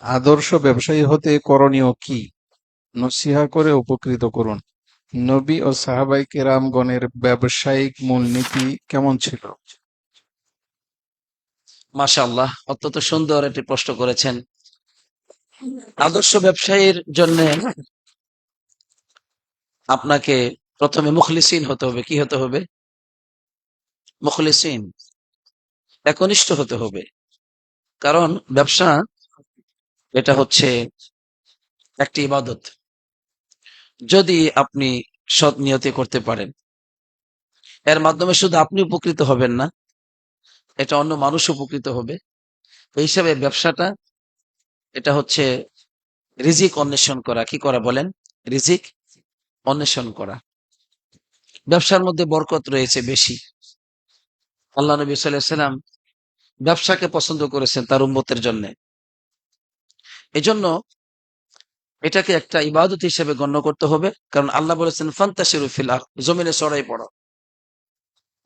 আদর্শ ব্যবসায়ী হতে করণীয় কি? নসিহা করে উপকৃত করুন। নবী ও সাহাবায়ে কেরামগণের ব্যবসায়িক মূলনীতি কেমন ছিল? মাশাআল্লাহ, অত্যন্ত সুন্দর একটি প্রশ্ন করেছেন। আদর্শ ব্যবসায়ীর জন্য আপনাকে প্রথমে মুখলিসিন হতে হবে। কি হতে হবে? মুখলিসিন, একনিষ্ঠ হতে হবে। কারণ ব্যবসা এটা হচ্ছে একটি ইবাদত। যদি আপনি সৎ নিয়তে করতে পারেন, এর মাধ্যমে শুধু আপনি উপকৃত হবেন না, এটা অন্য মানুষ উপকৃত হবে। এই হিসাবে ব্যবসাটা এটা হচ্ছে রিজিক অন্বেষণ করা। কি করা বলেন? রিজিক অন্বেষণ করা। ব্যবসার মধ্যে বরকত রয়েছে বেশি। আল্লাহ নবী সাল্লাল্লাহু আলাইহি ওয়াসাল্লাম ব্যবসাকে পছন্দ করেছেন তার উম্মতের জন্য। এজন্য এটাকে একটা ইবাদত হিসেবে গণ্য করতে হবে। কারণ আল্লাহ বলেছেন ফান্তাশিরু ফিল আরদ, জমিনে ছড়াই পড়ো।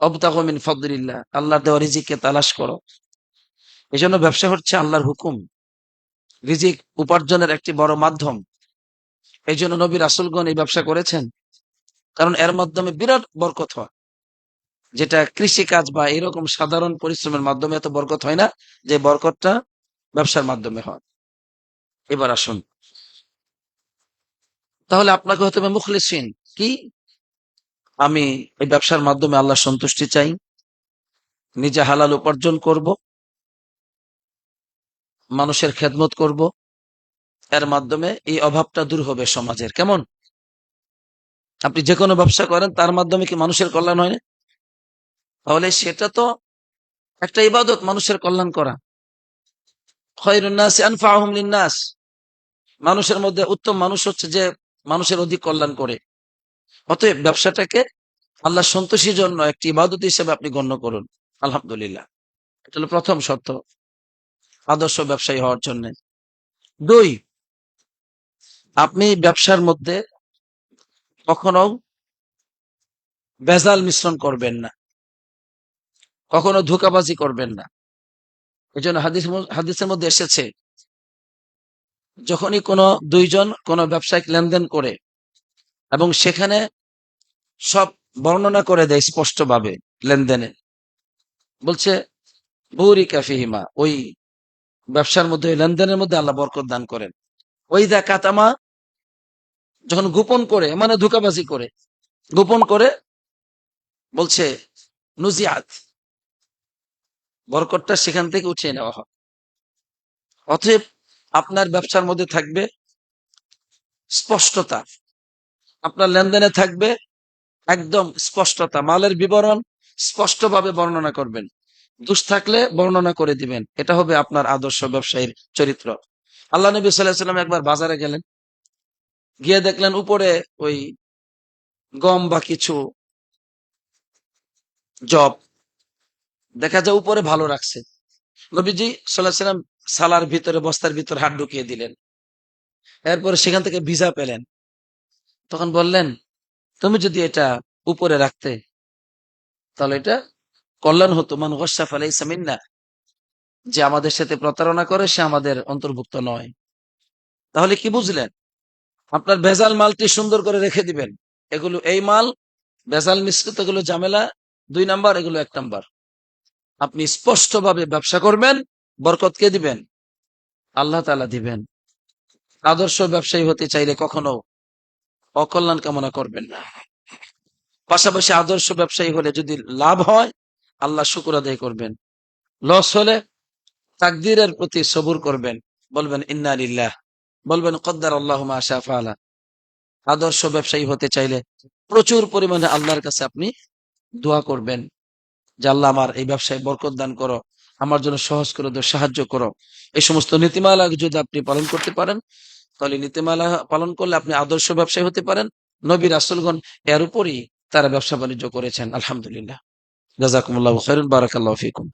ওয়াবতাগু মিন ফাদলিল্লাহ, আল্লাহর দেওয়া রিজিককে তালাশ করো। এজন্য ব্যবসা হচ্ছে আল্লাহর হুকুম, রিজিক উপার্জনের একটি বড় মাধ্যম। এইজন্য নবী রাসূলগণ এই ব্যবসা করেছেন। কারণ এর মাধ্যমে বিরাট বরকত হয়, যেটা কৃষিকাজ বা এরকম সাধারণ পরিশ্রমের মাধ্যমে এত বরকত হয় না, যে বরকতটা ব্যবসার মাধ্যমে হয়। এবার আসুন, তাহলে আপনাকে হতে হবে মুখলিসিন। কি? আমি এই ব্যবসার মাধ্যমে আল্লাহর সন্তুষ্টি চাই, নিজে হালাল উপার্জন করব, মানুষের খেদমত করব। এর মাধ্যমে এই অভাবটা দূর হবে সমাজের। কেমন? আপনি যে কোনো ব্যবসা করেন, তার মাধ্যমে কি মানুষের কল্যাণ হয় না? তাহলে সেটা তো একটা ইবাদত, মানুষের কল্যাণ করা। খায়রুন নাসি আনফাউহুম লিন-নাস, মানুষের মধ্যে উত্তম মানুষ হচ্ছে যে মানুষের অধিক কল্যাণ করে। অতএব ব্যবসাটাকে আল্লাহ সন্তোষীর জন্য একটি ইবাদত হিসেবে আপনি গণ্য করুন। আলহামদুলিল্লাহ, এটা হলো প্রথম শর্ত আদর্শ ব্যবসায়ী হওয়ার জন্য। ২, আপনি ব্যবসার মধ্যে কখনো ভেজাল মিশ্রণ করবেন না, কখনো ধোঁকাবাজি করবেন না। এজন্য হাদিসের মধ্যে এসেছে, যখনই কোনো দুইজন কোনো ব্যবসায়িক লেনদেন করে এবং সেখানে সব বর্ণনা করে দেয় স্পষ্টভাবে লেনদেনে, বলছে বুরিকা ফিহিমা, ওই ব্যবসার মধ্যে, ওই লেনদেনের মধ্যে আল্লাহ বরকত দান করেন। ওই দা কাতামা, যখন গোপন করে, মানে ধোঁকাবাজি করে, গোপন করে, বলছে নুজিয়াত, বরকতটা সেখান থেকে উঠিয়ে নেওয়া হয়। অতএব আপনার ব্যবসার মধ্যে থাকবে স্পষ্টতা, আপনার লেনদেনে থাকবে একদম স্পষ্টতা, মালের বিবরণ স্পষ্টভাবে বর্ণনা করবেন, দোষ থাকলে বর্ণনা করে দিবেন। এটা হবে আপনার আদর্শ ব্যবসায়ীর চরিত্র। আল্লাহ নবী সাল্লাল্লাহু আলাইহি ওয়াসাল্লাম একবার বাজারে গেলেন, গিয়ে দেখলেন উপরে ওই গম বা কিছু জব দেখা যায় উপরে ভালো রাখছে। নবীজি সাল্লাল্লাহু আলাইহি ওয়াসাল্লাম সালার ভিতরে, বস্তার ভিতরে হাত ঢুকিয়ে দিলেন। এরপরে সেখান থেকে ভিজা পেলেন। তখন বললেন, তুমি যদি এটা উপরে রাখতে, তাহলে এটা কল্যাণ হতো। মান গস্সা ফালাইসা মিন্না, যে আমাদের সাথে প্রতারণা করে সে আমাদের অন্তর্ভুক্ত নয়। তাহলে কি বুঝলেন? আপনার ভেজাল মালটি সুন্দর করে রেখে দিবেন। এগুলো এই মাল ভেজাল মিশ্রিত, এগুলো ঝামেলা ২ নাম্বার, এগুলো ১ নাম্বার। আপনি স্পষ্টভাবে ব্যবসা করবেন, বরকত কে দিবেন? আল্লাহ তাআলা দিবেন। আদর্শ ব্যবসায়ী হতে চাইলে কখনো অকল্যাণ কামনা করবেন না। পাশাপাশি আদর্শ ব্যবসায়ী হলে যদি লাভ হয়, আল্লাহ শুকর আদায় করবেন। লস হলে তাকদীরের প্রতি সবুর করবেন, বলবেন ইন্না লিল্লাহ, বলবেন কদ্দার আল্লাহু মা শা ফাআলা। আদর্শ ব্যবসায়ী হতে চাইলে প্রচুর পরিমাণে আল্লাহর কাছে আপনি দোয়া করবেন যে আল্লাহ আমার এই ব্যবসায় বরকত দান করো, আমার জন্য সহজ করে দাও, সাহায্য করো। এই সমস্ত নীতিমালা যদি আপনি পালন করতে পারেন, তাহলে নীতিমালা পালন করলে আপনি আদর্শ ব্যবসায়ী হতে পারেন। নবী রাসূলগণ এর উপরই তারা ব্যবসা বাণিজ্য করেছেন। আলহামদুলিল্লাহ। জাযাকুমুল্লাহু খাইরান, বারাকাল্লাহু ফিকুম।